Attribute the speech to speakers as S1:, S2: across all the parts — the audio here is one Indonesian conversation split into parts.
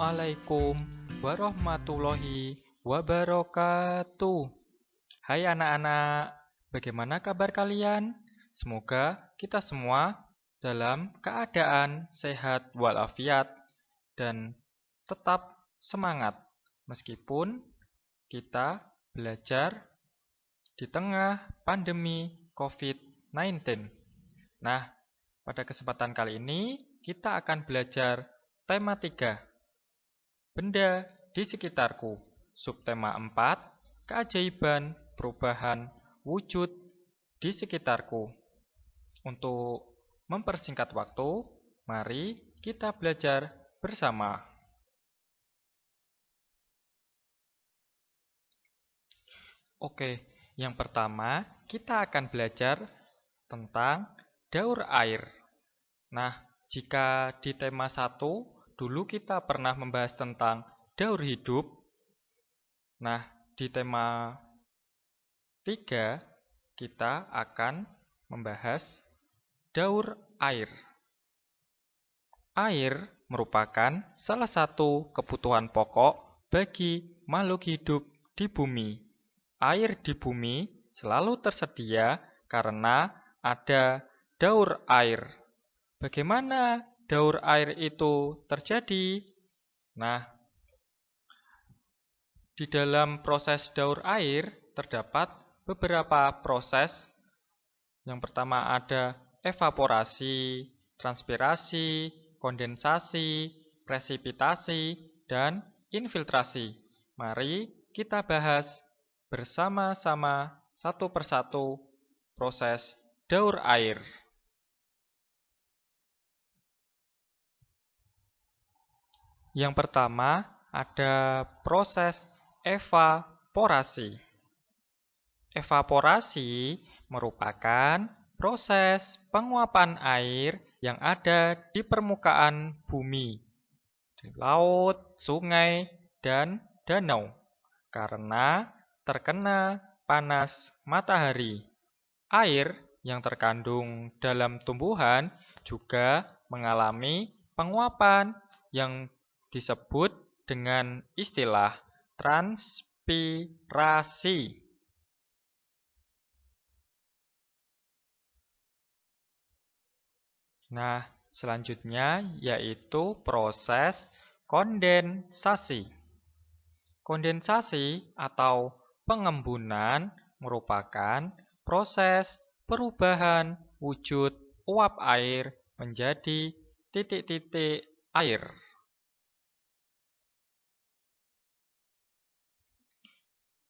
S1: Assalamualaikum warahmatullahi wabarakatuh. Hai anak-anak, bagaimana kabar kalian? Semoga kita semua dalam keadaan sehat walafiat dan tetap semangat meskipun kita belajar di tengah pandemi COVID-19. Nah, pada kesempatan kali ini kita akan belajar tema 3, benda di sekitarku. Subtema 4, keajaiban perubahan wujud di sekitarku. Untuk mempersingkat waktu, mari kita belajar bersama. Oke, yang pertama kita akan belajar tentang daur air. Nah, jika di tema 1, dulu kita pernah membahas tentang daur hidup. Nah, di tema 3, kita akan membahas daur air. Air merupakan salah satu kebutuhan pokok bagi makhluk hidup di bumi. Air di bumi selalu tersedia karena ada daur air. Bagaimana daur air itu terjadi? Nah, di dalam proses daur air terdapat beberapa proses. Yang pertama ada evaporasi, transpirasi, kondensasi, presipitasi, dan infiltrasi. Mari kita bahas bersama-sama satu persatu proses daur air. Yang pertama ada proses evaporasi. Evaporasi merupakan proses penguapan air yang ada di permukaan bumi, di laut, sungai, dan danau, karena terkena panas matahari. Air yang terkandung dalam tumbuhan juga mengalami penguapan yang disebut dengan istilah transpirasi. Nah, selanjutnya yaitu proses kondensasi. Kondensasi atau pengembunan merupakan proses perubahan wujud uap air menjadi titik-titik air.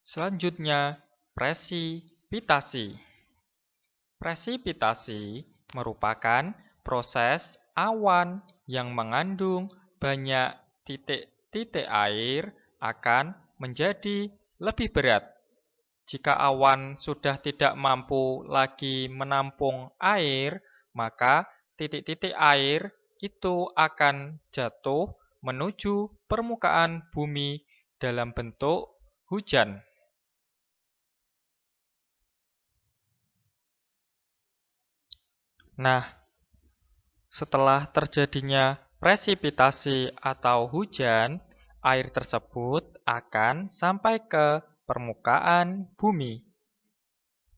S1: Selanjutnya, presipitasi. Presipitasi merupakan proses awan yang mengandung banyak titik-titik air akan menjadi lebih berat. Jika awan sudah tidak mampu lagi menampung air, maka titik-titik air itu akan jatuh menuju permukaan bumi dalam bentuk hujan. Nah, setelah terjadinya presipitasi atau hujan, air tersebut akan sampai ke permukaan bumi.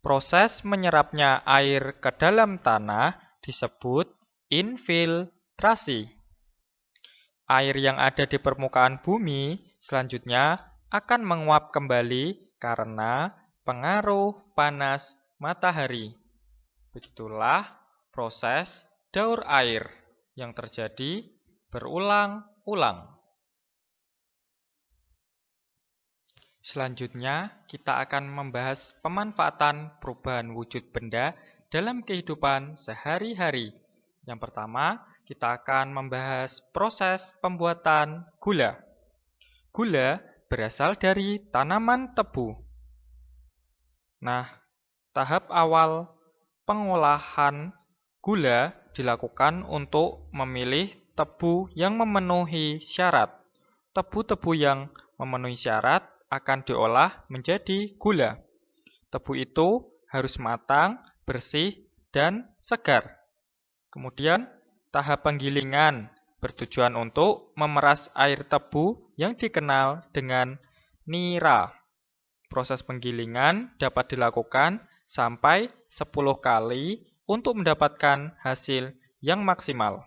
S1: Proses menyerapnya air ke dalam tanah disebut infiltrasi. Air yang ada di permukaan bumi selanjutnya akan menguap kembali karena pengaruh panas matahari. Begitulah proses daur air yang terjadi berulang-ulang. Selanjutnya, kita akan membahas pemanfaatan perubahan wujud benda dalam kehidupan sehari-hari. Yang pertama, kita akan membahas proses pembuatan gula. Gula berasal dari tanaman tebu. Nah, tahap awal pengolahan gula dilakukan untuk memilih tebu yang memenuhi syarat. Tebu-tebu yang memenuhi syarat akan diolah menjadi gula. Tebu itu harus matang, bersih, dan segar. Kemudian, tahap penggilingan bertujuan untuk memeras air tebu yang dikenal dengan nira. Proses penggilingan dapat dilakukan sampai 10 kali untuk mendapatkan hasil yang maksimal.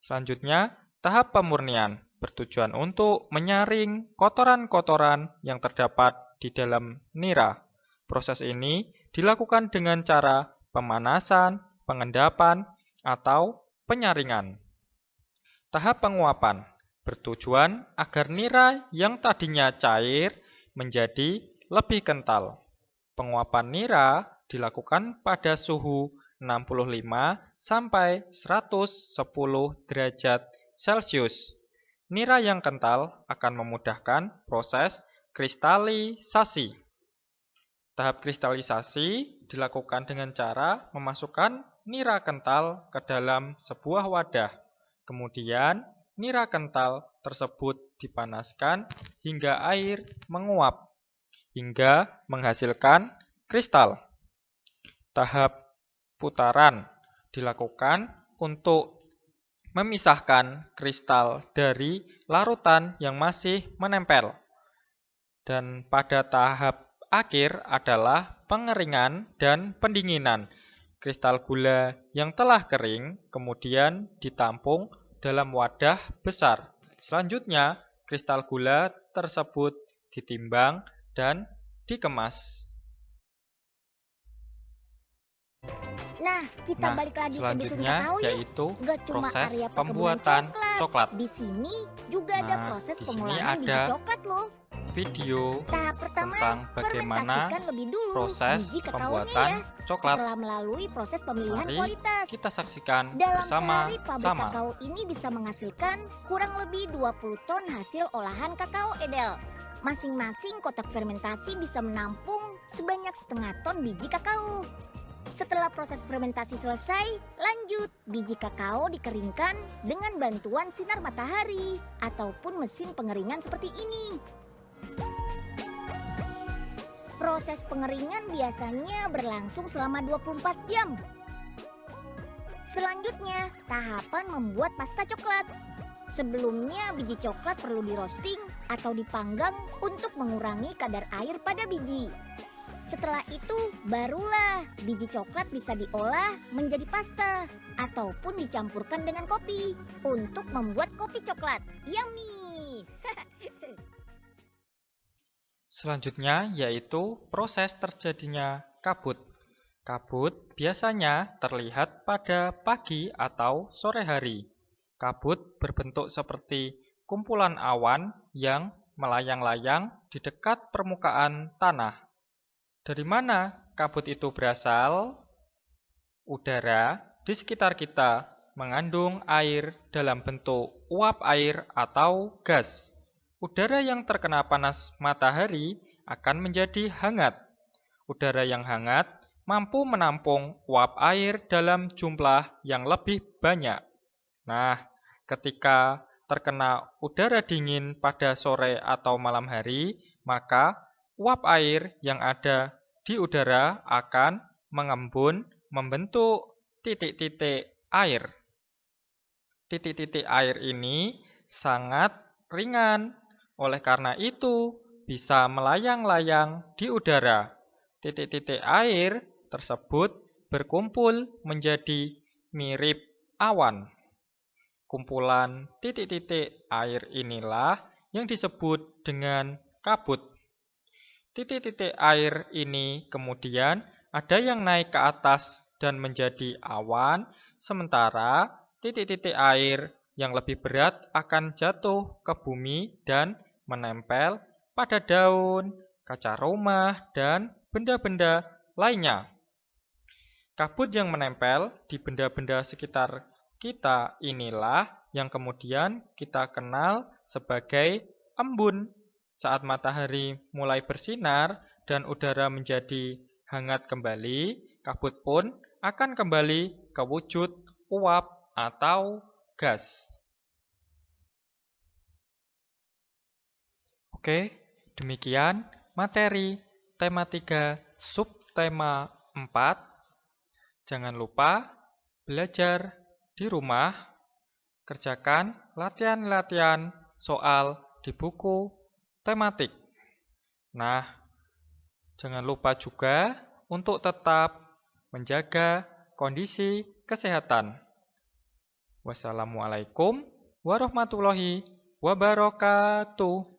S1: Selanjutnya, tahap pemurnian bertujuan untuk menyaring kotoran-kotoran yang terdapat di dalam nira. Proses ini dilakukan dengan cara pemanasan, pengendapan, atau penyaringan. Tahap penguapan bertujuan agar nira yang tadinya cair menjadi lebih kental. Penguapan nira dilakukan pada suhu 65 sampai 110 derajat Celcius. Nira yang kental akan memudahkan proses kristalisasi. Tahap kristalisasi dilakukan dengan cara memasukkan nira kental ke dalam sebuah wadah. Kemudian, nira kental tersebut dipanaskan hingga air menguap, hingga menghasilkan kristal. Tahap putaran dilakukan untuk memisahkan kristal dari larutan yang masih menempel. Dan pada tahap akhir adalah pengeringan dan pendinginan. Kristal gula yang telah kering kemudian ditampung dalam wadah besar. Selanjutnya, kristal gula tersebut ditimbang dan dikemas.
S2: Nah, kita balik lagi ke dusun kakao yuk.
S1: Yaitu
S2: Gak cuma
S1: proses
S2: area
S1: pembuatan coklat.
S2: Di sini juga ada proses pengolahan biji coklat loh.
S1: Video
S2: tahap pertama,
S1: tentang bagaimana
S2: lebih dulu
S1: proses
S2: biji
S1: pembuatan coklat.
S2: Setelah melalui proses pemilihan kualitas.
S1: Kita saksikan
S2: Dalam
S1: bersama
S2: sehari pabrik kakao ini bisa menghasilkan kurang lebih 20 ton hasil olahan kakao edel. Masing-masing kotak fermentasi bisa menampung sebanyak setengah ton biji kakao. Setelah proses fermentasi selesai, lanjut biji kakao dikeringkan dengan bantuan sinar matahari ataupun mesin pengeringan seperti ini. Proses pengeringan biasanya berlangsung selama 24 jam. Selanjutnya, tahapan membuat pasta coklat. Sebelumnya biji coklat perlu di roasting atau dipanggang untuk mengurangi kadar air pada biji. Setelah itu, barulah biji coklat bisa diolah menjadi pasta ataupun dicampurkan dengan kopi untuk membuat kopi coklat. Yummy!
S1: Selanjutnya yaitu proses terjadinya kabut. Kabut biasanya terlihat pada pagi atau sore hari. Kabut berbentuk seperti kumpulan awan yang melayang-layang di dekat permukaan tanah. Dari mana kabut itu berasal? Udara di sekitar kita mengandung air dalam bentuk uap air atau gas. Udara yang terkena panas matahari akan menjadi hangat. Udara yang hangat mampu menampung uap air dalam jumlah yang lebih banyak. Nah, ketika terkena udara dingin pada sore atau malam hari, maka uap air yang ada di udara akan mengembun membentuk titik-titik air. Titik-titik air ini sangat ringan, oleh karena itu bisa melayang-layang di udara. Titik-titik air tersebut berkumpul menjadi mirip awan. Kumpulan titik-titik air inilah yang disebut dengan kabut. Titik-titik air ini kemudian ada yang naik ke atas dan menjadi awan, sementara titik-titik air yang lebih berat akan jatuh ke bumi dan menempel pada daun, kaca rumah, dan benda-benda lainnya. Kabut yang menempel di benda-benda sekitar kita inilah yang kemudian kita kenal sebagai embun. Saat matahari mulai bersinar dan udara menjadi hangat kembali, kabut pun akan kembali ke wujud uap atau gas. Oke, demikian materi tema 3 subtema 4. Jangan lupa belajar di rumah Kerjakan latihan-latihan soal di buku tematik. Nah, jangan lupa juga untuk tetap menjaga kondisi kesehatan. Wassalamualaikum warahmatullahi wabarakatuh.